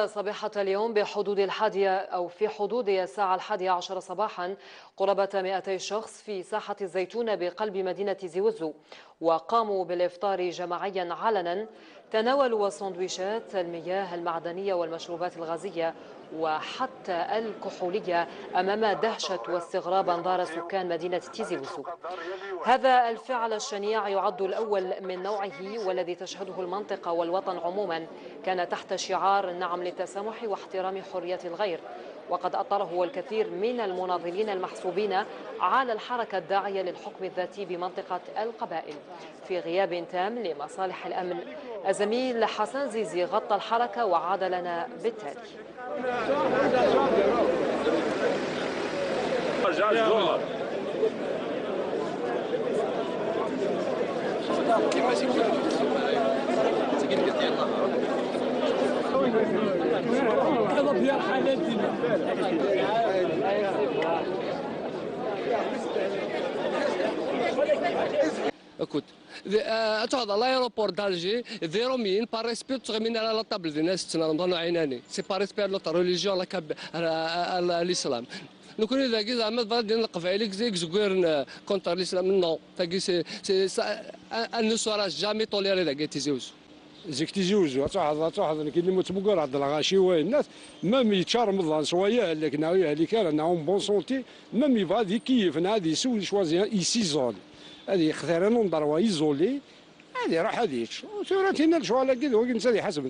صباحة اليوم في حدود الساعة 11 صباحا قرابة 200 شخص في ساحة الزيتون بقلب مدينة زيوزو، وقاموا بالإفطار جماعيا علنا. تناولوا السندويشات، المياه المعدنية والمشروبات الغازية وحتى الكحولية أمام دهشة واستغراب أنظار سكان مدينة تيزي وزو. هذا الفعل الشنيع يعد الأول من نوعه والذي تشهده المنطقة والوطن عموما كان تحت شعار نعم للتسامح واحترام حرية الغير، وقد أطره الكثير من المناضلين المحسوبين على الحركة الداعية للحكم الذاتي بمنطقة القبائل في غياب تام لمصالح الأمن. الزميل حسن زيزي غطى الحركة وعاد لنا بالتالي. Écoute, تقعد على الايروبور دالجي ديروا مين با ريسبي تغمين على لا طابل ديال الناس تنظنوا عيناني سي با ريسبي على لوطر ريليجيون لا الاسلام نكون اذا كي زعما ديال القبائل زكويرن كونتر الاسلام نو تاكي سي ان نو سورا جامي توليري ذاك تيزيوز زيك تيزيوزو تاعها كاين اللي متبقر عند الغاشي الناس مام يتشارم شويه لكن هذه كان انا بون سونتي مام يبغى كيف هذه سوي شوازي يسيزول هذه خثيرا نضروا ايزولي هذه راح هذيك ثورتنا شو على كذا وكنت هذه حسب